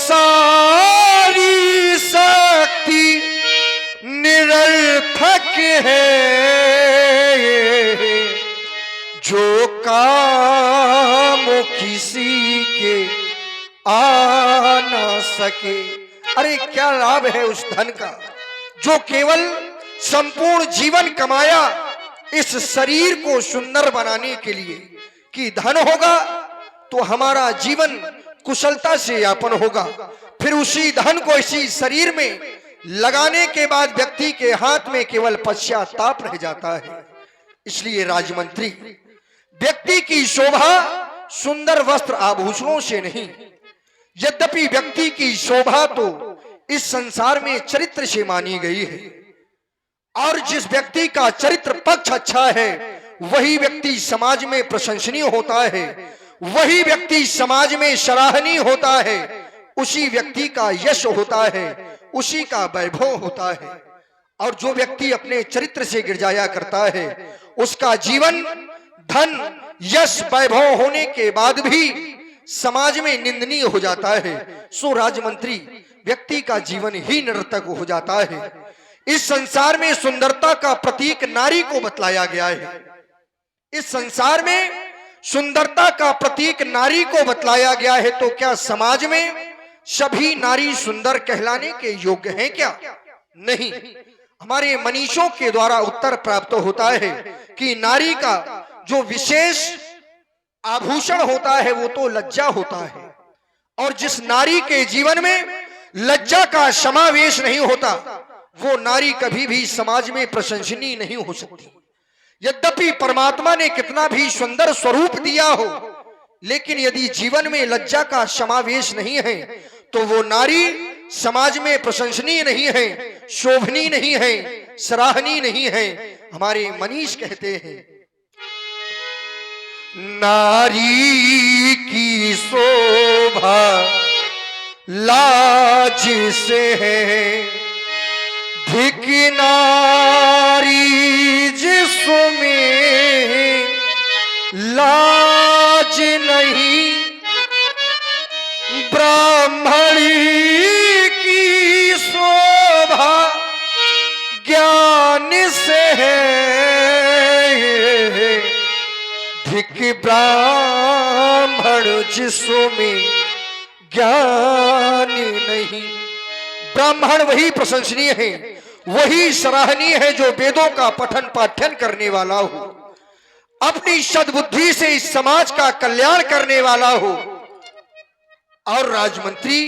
सारी शक्ति निरर्थक है, जो काम किसी के आ न सके। अरे क्या लाभ है उस धन का जो केवल संपूर्ण जीवन कमाया इस शरीर को सुंदर बनाने के लिए कि धन होगा तो हमारा जीवन कुशलता से यापन होगा, फिर उसी धन को इसी शरीर में लगाने के बाद व्यक्ति के हाथ में केवल पश्चाताप रह जाता है। इसलिए राजमंत्री, व्यक्ति की शोभा सुंदर वस्त्र आभूषणों से नहीं, यद्यपि व्यक्ति की शोभा तो इस संसार में चरित्र से मानी गई है, और जिस व्यक्ति का चरित्र पक्ष अच्छा है वही व्यक्ति समाज में प्रशंसनीय होता है, वही व्यक्ति समाज में सराहनीय होता है, उसी व्यक्ति का यश होता है, उसी का वैभव होता है। और जो व्यक्ति अपने चरित्र से गिरजाया करता है उसका जीवन धन यश वैभव होने के बाद भी समाज में निंदनीय हो जाता है। सो राजमंत्री, व्यक्ति का जीवन ही निरर्थक हो जाता है। इस संसार में सुंदरता का प्रतीक नारी को बतलाया गया है, इस संसार में सुंदरता का प्रतीक नारी को बतलाया गया है, तो क्या समाज में सभी नारी सुंदर कहलाने के योग्य हैं क्या? नहीं। हमारे मनीषों के द्वारा उत्तर प्राप्त होता है कि नारी का जो विशेष आभूषण होता है वो तो लज्जा होता है, और जिस नारी के जीवन में लज्जा का समावेश नहीं होता वो नारी कभी भी समाज में प्रशंसनीय नहीं हो सकती। यद्यपि परमात्मा ने कितना भी सुंदर स्वरूप दिया हो, लेकिन यदि जीवन में लज्जा का समावेश नहीं है तो वो नारी समाज में प्रशंसनीय नहीं है, शोभनीय नहीं है, सराहनीय नहीं है। हमारे मनीष कहते हैं, नारी की शोभा लाज से है, धिक नारी जिसमें लाज नहीं, ब्राह्मणी की शोभा ज्ञान से है, धिक ब्राह्मण जिसमें ज्ञान नहीं। ब्राह्मण वही प्रशंसनीय है, वही सराहनीय है जो वेदों का पठन पाठन करने वाला हो, अपनी सद्बुद्धि से इस समाज का कल्याण करने वाला हो। और राजमंत्री,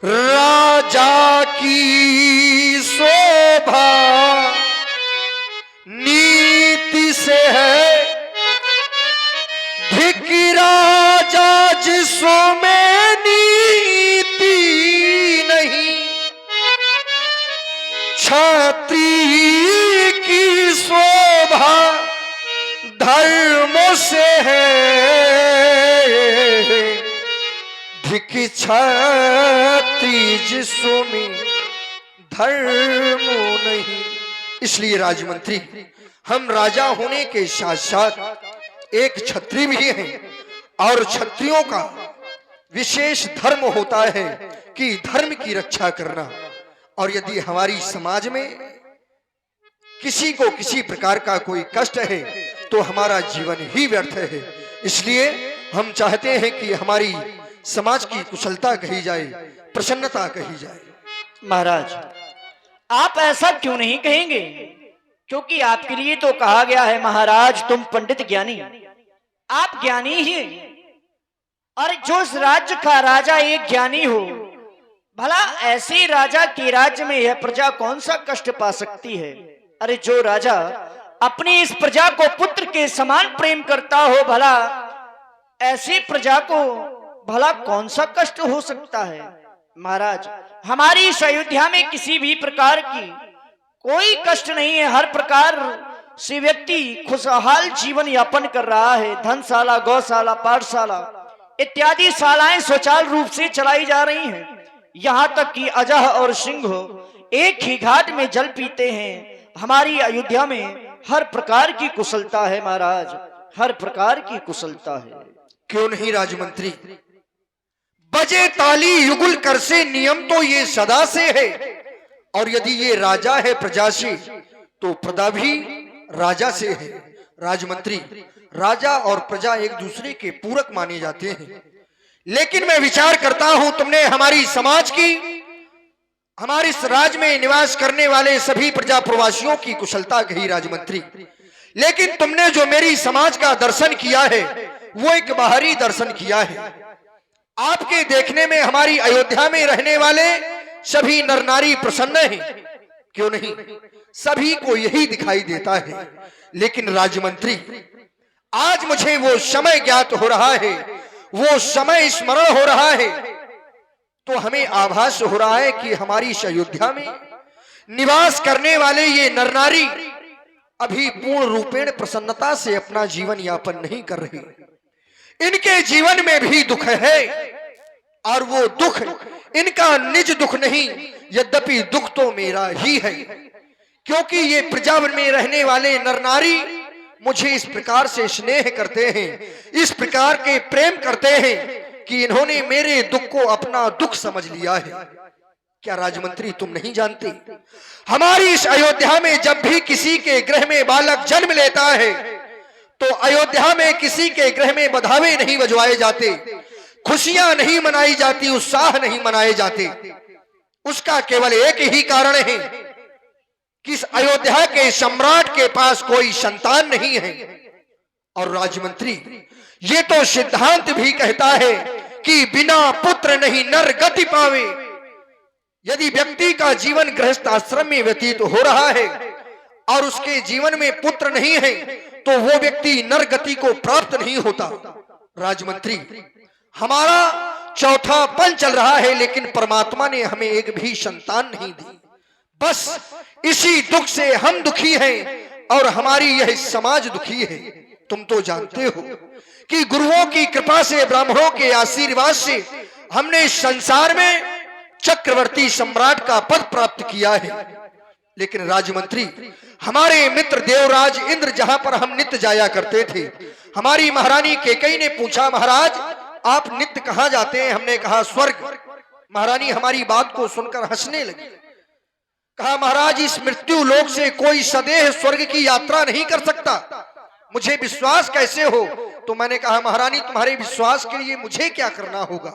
राजा की शोभा नीति से है, धिक राजा जिसमें नीति नहीं, क्षत्रिय की शोभा धर्म से है, धिक क्षत्रिय जिसमें धर्म नहीं। इसलिए राजमंत्री, हम राजा होने के साथ साथ एक क्षत्रिय भी हैं, और क्षत्रियों का विशेष धर्म होता है कि धर्म की रक्षा करना। और यदि हमारी समाज में किसी को किसी प्रकार का कोई कष्ट है तो हमारा जीवन ही व्यर्थ है। इसलिए हम चाहते हैं कि हमारी समाज की कुशलता कही जाए, प्रसन्नता कही जाए। महाराज, आप ऐसा क्यों नहीं कहेंगे? क्योंकि आपके लिए तो कहा गया है, महाराज तुम पंडित ज्ञानी, आप ज्ञानी ही हैं। और जो इस राज्य का राजा एक ज्ञानी हो, भला ऐसे राजा के राज्य में यह प्रजा कौन सा कष्ट पा सकती है? अरे जो राजा अपनी इस प्रजा को पुत्र के समान प्रेम करता हो, भला ऐसी प्रजा को भला कौन सा कष्ट हो सकता है? महाराज, हमारी इस अयोध्या में किसी भी प्रकार की कोई कष्ट नहीं है। हर प्रकार से व्यक्ति खुशहाल जीवन यापन कर रहा है। धनशाला, गौशाला, पाठशाला इत्यादि शालाएं सुचारू रूप से चलाई जा रही हैं। यहाँ तक कि अजह और सिंह एक ही घाट में जल पीते हैं। हमारी अयोध्या में हर प्रकार की कुशलता है महाराज, हर प्रकार की कुशलता है। क्यों नहीं राजमंत्री, बजे ताली युगुल कर से, नियम तो ये सदा से है। और यदि ये राजा है प्रजा से, तो प्रजा भी राजा से है। राजमंत्री, राजा और प्रजा एक दूसरे के पूरक माने जाते हैं। लेकिन मैं विचार करता हूं, तुमने हमारी समाज की, हमारे इस राज्य में निवास करने वाले सभी प्रजा प्रवासियों की कुशलता कही राजमंत्री, लेकिन तुमने जो मेरी समाज का दर्शन किया है वो एक बाहरी दर्शन किया है। आपके देखने में हमारी अयोध्या में रहने वाले सभी नर नारी प्रसन्न हैं, क्यों नहीं? सभी को यही दिखाई देता है। लेकिन राजमंत्री, आज मुझे वो समय ज्ञात हो रहा है, वो समय स्मरण हो रहा है, तो हमें आभास हो रहा है कि हमारी इस अयोध्या में निवास करने वाले ये नर नारी अभी पूर्ण रूपेण प्रसन्नता से अपना जीवन यापन नहीं कर रहे। इनके जीवन में भी दुख है, और वो दुख इनका निज दुख नहीं, यद्यपि दुख तो मेरा ही है, क्योंकि ये प्रजा में रहने वाले नर नारी मुझे इस प्रकार से स्नेह करते हैं, इस प्रकार के प्रेम करते हैं कि इन्होंने मेरे दुख को अपना दुख समझ लिया है। क्या राजमंत्री तुम नहीं जानते, हमारी इस अयोध्या में जब भी किसी के गृह में बालक जन्म लेता है, तो अयोध्या में किसी के गृह में बधावे नहीं बजवाए जाते, खुशियां नहीं मनाई जाती, उत्साह नहीं मनाए जाते। उसका केवल एक ही कारण है कि इस अयोध्या के सम्राट के पास कोई संतान नहीं है। और राजमंत्री, ये तो सिद्धांत भी कहता है कि बिना पुत्र नहीं नर गति पावे। यदि व्यक्ति का जीवन गृहस्थ आश्रम में व्यतीत हो रहा है और उसके जीवन में पुत्र नहीं है, तो वो व्यक्ति नर गति को प्राप्त नहीं होता। राजमंत्री, हमारा चौथा पन चल रहा है, लेकिन परमात्मा ने हमें एक भी संतान नहीं दी। बस इसी दुख से हम दुखी हैं और हमारी यह समाज दुखी है। तुम तो जानते हो कि गुरुओं की कृपा से, ब्राह्मणों के आशीर्वाद से हमने संसार में चक्रवर्ती सम्राट का पद प्राप्त किया है। लेकिन राजमंत्री, हमारे मित्र देवराज इंद्र जहां पर हम नित्य जाया करते थे, हमारी महारानी कैकेयी ने पूछा, महाराज आप नित्य कहां जाते हैं? हमने कहा स्वर्ग। महारानी हमारी बात को सुनकर हंसने लगी। कहा, महाराज इस मृत्यु लोक से कोई सदैह स्वर्ग की यात्रा नहीं कर सकता, मुझे विश्वास कैसे हो? तो मैंने कहा, महारानी तुम्हारे विश्वास के लिए मुझे क्या करना होगा?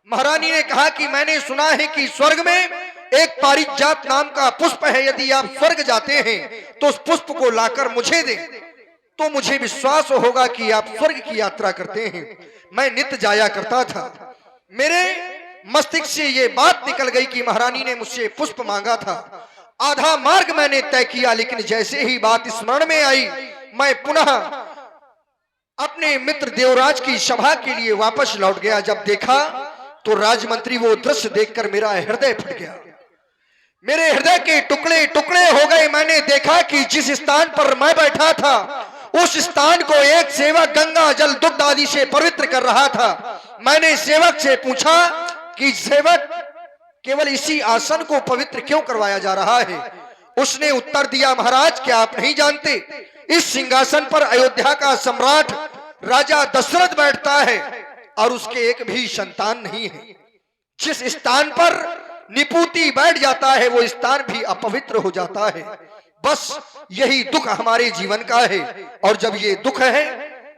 महारानी ने कहा कि मैंने सुना है कि स्वर्ग में एक पारिजात नाम का पुष्प है, यदि आप स्वर्ग जाते हैं तो उस पुष्प को लाकर मुझे दें, तो मुझे विश्वास होगा कि आप स्वर्ग की यात्रा करते हैं। मैं नित्य जाया करता था, मेरे मस्तिष्क से ये बात निकल गई कि महारानी ने मुझसे पुष्प मांगा था। आधा मार्ग मैंने तय किया, लेकिन जैसे ही बात स्मरण में आई, मैं पुनः अपने मित्र देवराज की सभा के लिए वापस लौट गया। जब देखा तो राजमंत्री, वो दृश्य देखकर मेरा हृदय फट गया, मेरे हृदय के टुकड़े टुकड़े हो गए। मैंने देखा कि जिस स्थान पर मैं बैठा था, उस स्थान को एक सेवक गंगा जल दुग्ध आदि से पवित्र कर रहा था। मैंने सेवक से पूछा कि सेवक, केवल इसी आसन को पवित्र क्यों करवाया जा रहा है? उसने उत्तर दिया, महाराज क्या आप नहीं जानते, इस सिंहासन पर अयोध्या का सम्राट राजा दशरथ बैठता है और उसके एक भी संतान नहीं है। जिस स्थान पर निपुति बैठ जाता है, वो स्थान भी अपवित्र हो जाता है। बस यही दुख हमारे जीवन का है, और जब ये दुख है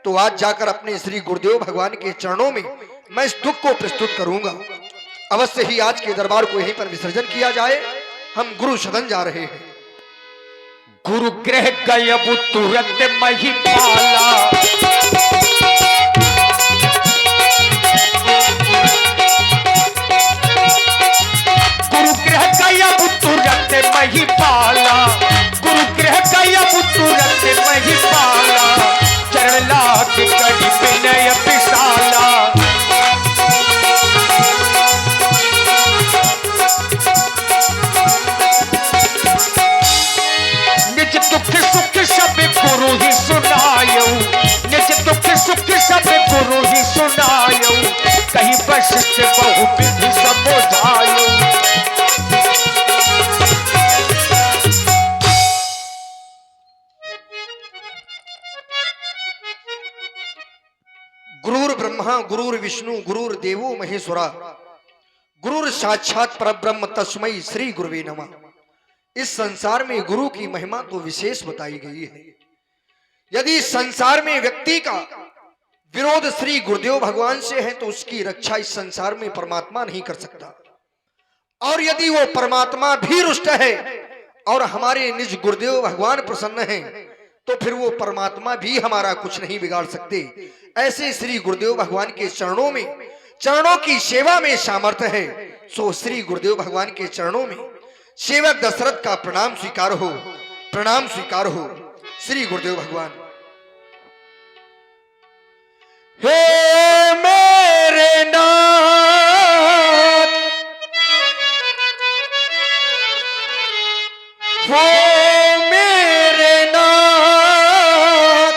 तो आज जाकर अपने श्री गुरुदेव भगवान के चरणों में मैं इस दुख को प्रस्तुत करूंगा। अवश्य ही आज के दरबार को यहीं पर विसर्जन किया जाए। हम गुरु सदन जा रहे हैं। गुरु ग्रह गयब तुरंत महिपाला, गुरु ग्रह गयब तुरंत महिपाला, गुरु ग्रह गयब तुरंत महिपाला, चरण लाग करी विनय विशाला। निज दुख सुख सब गुरु ही सुनायो, निज दुख सुख सब गुरु ही सुनायो, कहीं वशिष्ठ बहु विधि समझायो। गुरुर् ब्रह्मा गुरुर् विष्णु गुरुर् देवो महेश्वरा गुरुर् साक्षात परब्रह्म तस्मै श्री गुरुवे नमः। इस संसार में गुरु की महिमा तो विशेष बताई गई है। यदि संसार में व्यक्ति का विरोध श्री गुरुदेव भगवान से है तो उसकी रक्षा इस संसार में परमात्मा नहीं कर सकता। और यदि वो परमात्मा भी रुष्ट है और हमारे निज गुरुदेव भगवान प्रसन्न हैं तो फिर वो परमात्मा भी हमारा कुछ नहीं बिगाड़ सकते। ऐसे श्री गुरुदेव भगवान के चरणों में, चरणों की सेवा में सामर्थ्य है। सो श्री गुरुदेव भगवान के चरणों में सेवक दशरथ का प्रणाम स्वीकार हो, प्रणाम स्वीकार हो। श्री गुरुदेव भगवान। हे मेरे नाथ, हो मेरे नाथ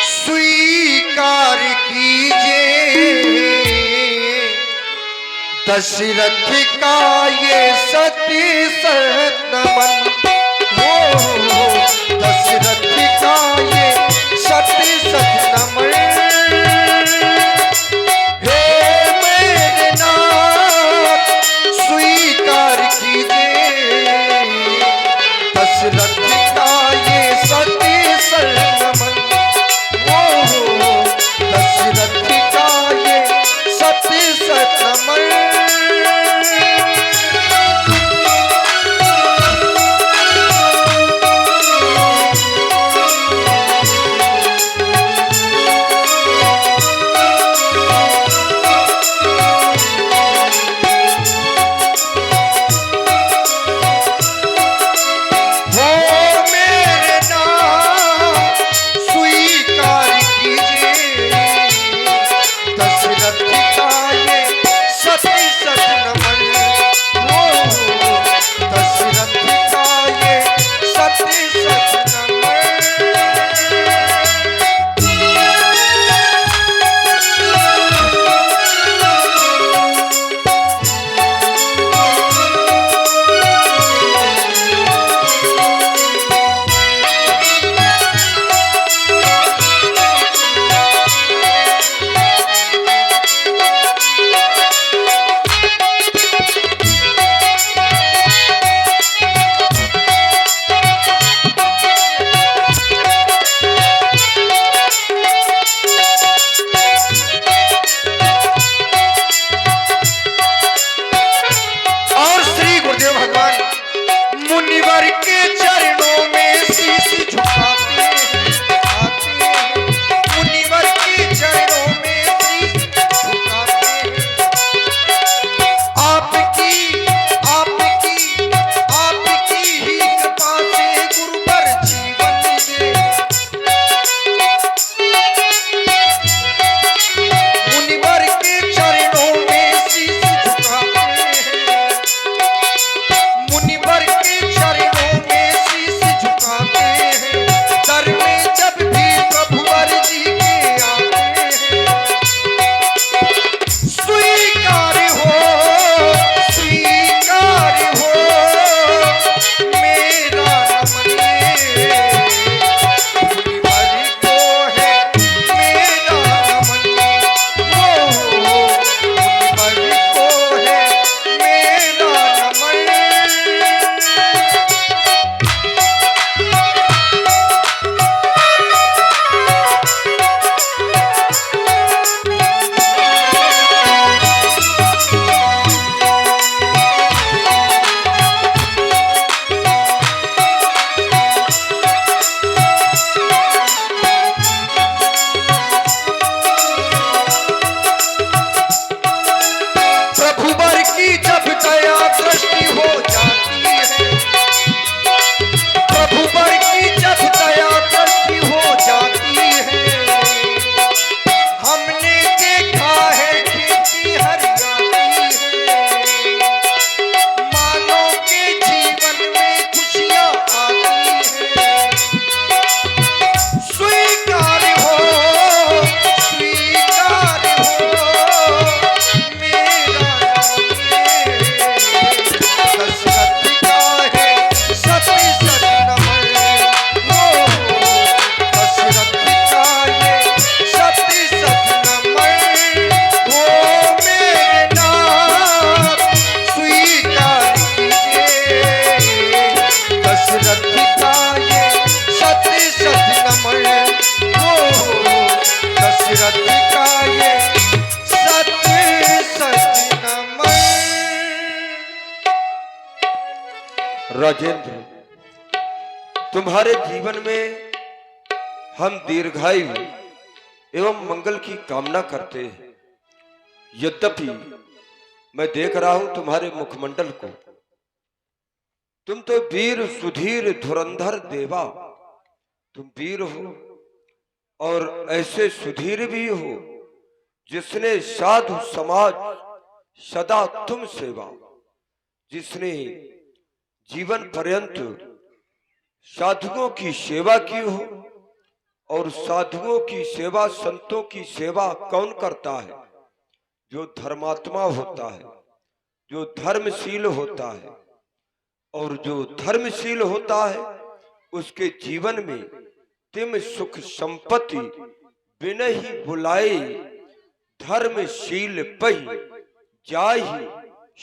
स्वीकार कीजिए दशरथ का ये सती सत नमन। हो दशरथ का ये सती सत नमन। हे मेरे नाथ स्वीकार कीजिए दशरथ का ये सती सत नमन। हो दशरथ का ये सती सत नमन। रथ का ये सत्य सच नमन। राजेंद्र, तुम्हारे जीवन में हम दीर्घायु एवं मंगल की कामना करते हैं। यद्यपि मैं देख रहा हूं तुम्हारे मुखमंडल को, तुम तो वीर सुधीर धुरंधर देवा, तुम वीर हो और ऐसे सुधीर भी हो जिसने साधु समाज सदा तुम सेवा, जिसने जीवन पर्यंत साधुओं की सेवा की हो। और साधुओं की सेवा, संतों की सेवा कौन करता है? जो धर्मात्मा होता है, जो धर्मशील होता है। और जो धर्मशील होता है उसके जीवन में तिम सुख संपत्ति बिन ही बुलाए, धर्मशील पही जाहि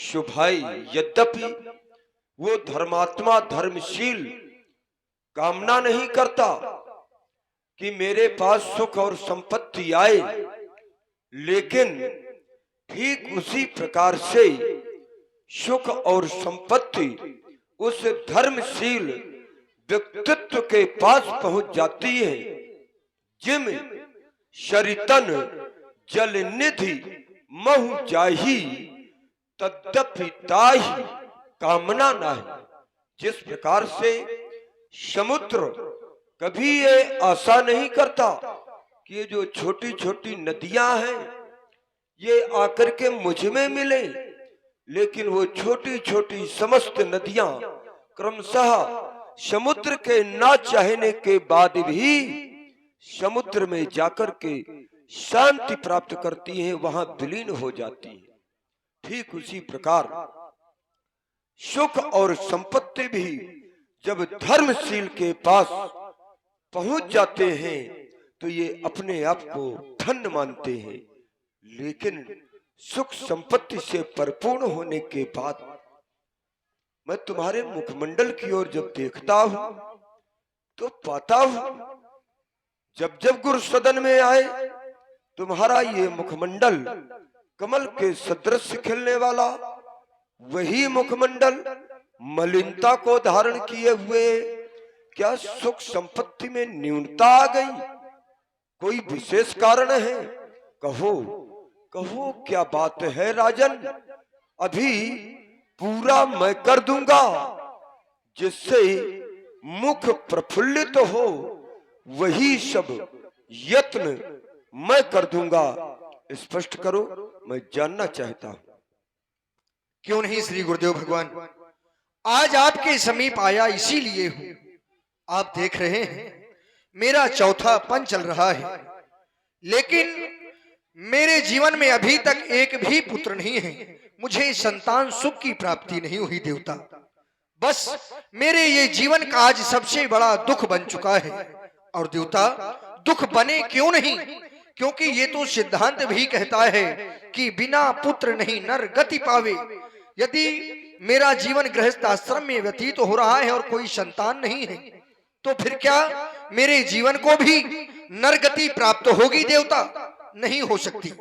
शुभाई। यद्यपि वो धर्मात्मा धर्मशील कामना नहीं करता कि मेरे पास सुख और संपत्ति आए, लेकिन ठीक उसी प्रकार से सुख और संपत्ति उस धर्मशील व्यक्तित्व के पास पहुंच जाती है जिम शरितन जल निधि महु जाही, तद्यपि ताहि कामना नाही। जिस प्रकार से समुद्र कभी ये आशा नहीं करता कि ये जो छोटी छोटी नदियां हैं ये आकर के मुझ में मिले, लेकिन वो छोटी छोटी समस्त नदियां क्रमशः समुद्र के ना चाहने के बाद भी समुद्र में जाकर के शांति प्राप्त करती हैं, वहां विलीन हो जाती है। ठीक उसी प्रकार सुख और संपत्ति भी जब धर्मशील के पास पहुंच जाते हैं तो ये अपने आप को धन्य मानते हैं, लेकिन सुख संपत्ति से परिपूर्ण होने के बाद मैं तुम्हारे मुखमंडल की ओर जब देखता हूं तो पाता हूं जब जब गुरु सदन में आए तुम्हारा ये मुखमंडल कमल के सदृश खिलने वाला, वही मुखमंडल मलिनता को धारण किए हुए। क्या सुख संपत्ति में न्यूनता आ गई? कोई विशेष कारण है? कहो कहो क्या बात है राजन? अभी पूरा मैं कर दूंगा जिससे मुख प्रफुल्लित हो, वही सब यत्न मैं कर दूंगा। स्पष्ट करो, मैं जानना चाहता हूं। क्यों नहीं श्री गुरुदेव भगवान, आज आपके समीप आया इसीलिए हूं। आप देख रहे हैं मेरा चौथा पन चल रहा है, लेकिन मेरे जीवन में अभी तक एक भी पुत्र नहीं है। मुझे संतान सुख की प्राप्ति नहीं हुई देवता। बस मेरे ये जीवन का आज सबसे बड़ा दुख बन चुका है। और देवता, दुख बने क्यों नहीं, क्योंकि ये तो सिद्धांत भी कहता है कि बिना पुत्र नहीं नर गति पावे। यदि मेरा जीवन गृहस्थ आश्रम में व्यतीत हो रहा है और कोई संतान नहीं है, तो फिर क्या मेरे जीवन को भी नरगति प्राप्त होगी देवता? नहीं हो सकती।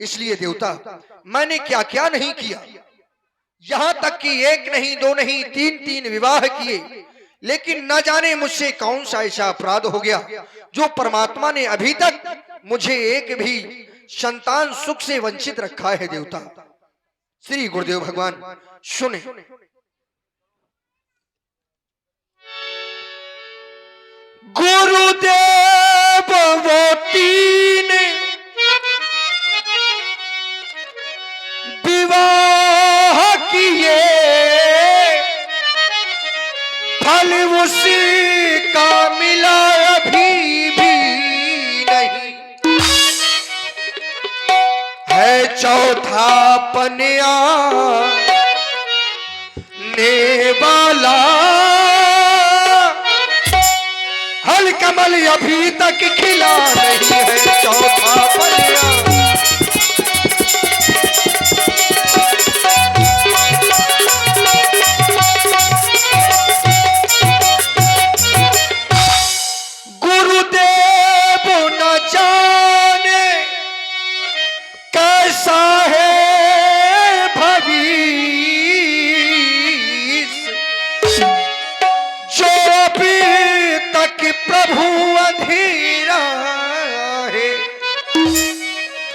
इसलिए देवता, मैंने क्या क्या नहीं किया। यहां तक कि एक नहीं, दो नहीं, तीन तीन विवाह किए, लेकिन न जाने मुझसे कौन सा ऐसा अपराध हो गया जो परमात्मा ने अभी तक मुझे एक भी संतान सुख से वंचित रखा है देवता। श्री गुरुदेव भगवान सुने। गुरुदेव वो तीन विवाह किए, फल उसी का मिला अभी भी नहीं है। चौथा पनिया ने वाला हल कमल अभी तक खिला नहीं है। चौथा पनिया गुरुदेव न जाने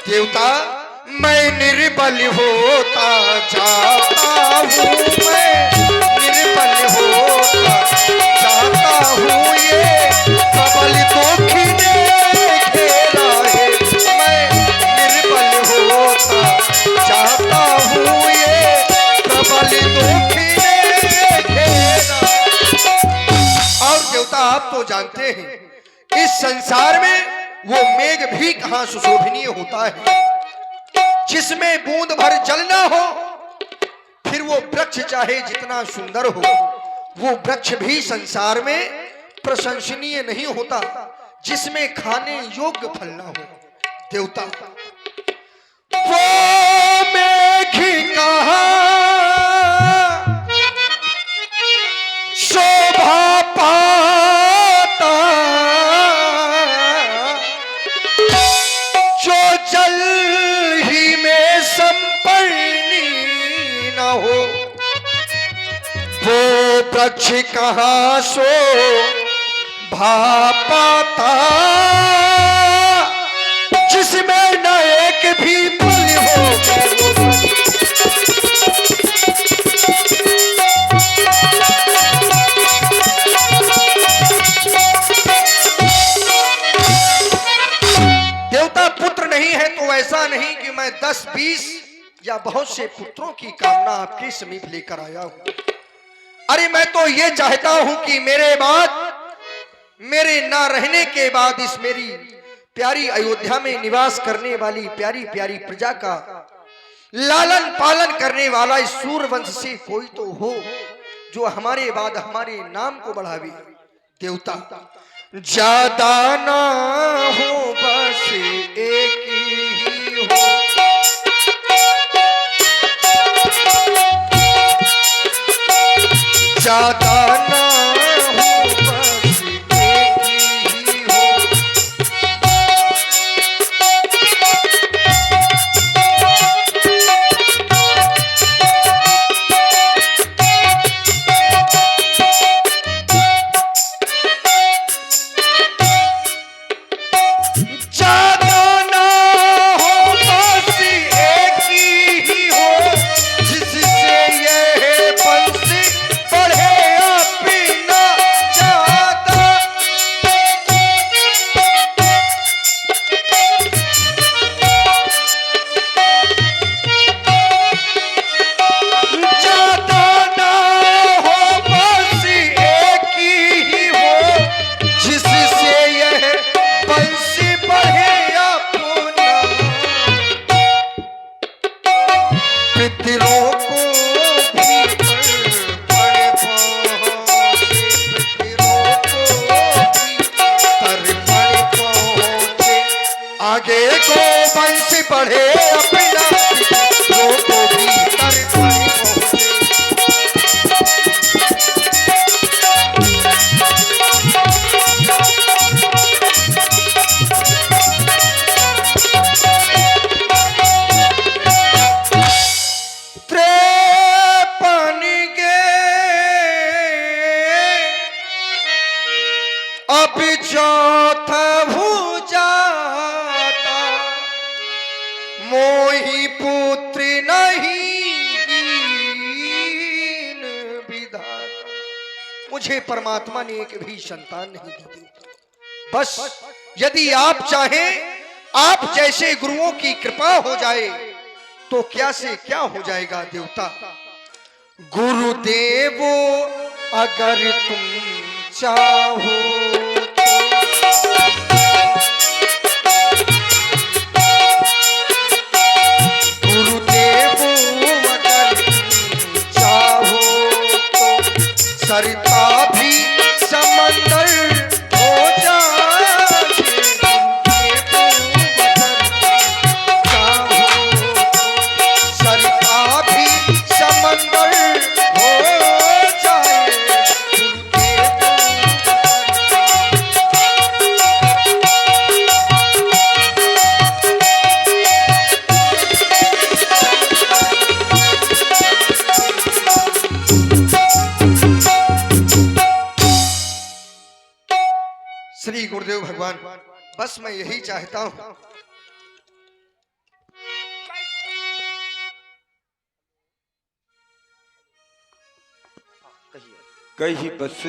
देवता मैं निर्बल होता जाता हूँ, मैं निर्बल होता जाता हूँ, ये प्रबल दुखी ने घेरा है। मैं निर्बल होता जाता हूँ, ये प्रबल दुखी ने घेरा। और देवता आप तो जानते हैं इस संसार में वो मेघ भी कहां सुशोभनीय होता है, जिसमें बूंद भर जल ना हो। फिर वो वृक्ष चाहे जितना सुंदर हो, वो वृक्ष भी संसार में प्रशंसनीय नहीं होता, जिसमें खाने योग्य फल ना हो। देवता वो मेघ कहां शोभा पाता, जो जल ही में संपन्नी न हो। वो वृक्ष कहां शोभा पाता, जिसमें न एक भी फल हो। देवता पुत्र नहीं है तो ऐसा नहीं कि मैं 10-20 या बहुत से पुत्रों की कामना आपके समीप लेकर आया हूं। अरे मैं तो ये चाहता हूं कि मेरे बाद, मेरे ना रहने के बाद इस मेरी प्यारी अयोध्या में निवास करने वाली प्यारी प्यारी प्रजा का लालन पालन करने वाला इस सूर्यवंश से कोई तो हो, जो हमारे बाद हमारे नाम को बढ़ावे। देवता ज्यादा ना हो, बस एक ही हो। ज्यादा ना हो, बस एक ही हो। ज्यादा ना हो, बस एक ही हो, जिससे यह पंछी बढ़े अपना ज्यादा। ज्यादा ना हो, बस एक ही हो, जिससे यह पंछी बढ़े अपना। पितरों को भी तर्पण पहुंचे, पितरों को भी तर्पण पहुंचे, आगे को वंश बढ़े अपना। पितरों को भी तर्पण पहुंचे। त्रेपन गे अब चौथा हो जाता, मोही पुत्र नहीं दीन विधाता। मुझे परमात्मा ने एक भी संतान नहीं दी। बस यदि आप चाहें, आप जैसे गुरुओं की कृपा हो जाए तो क्या से क्या हो जाएगा। देवता गुरुदेवो अगर तुम चाहो तो, गुरुदेवो अगर तुम चाहो तो, सरिता भी समंदर हो जाए। गुरुदेवो अगर तुम चाहो तो, सरिता भी समंदर हो जाए। गुरुदेवो श्री गुरुदेव भगवान, बस मैं यही चाहता हूं कही बस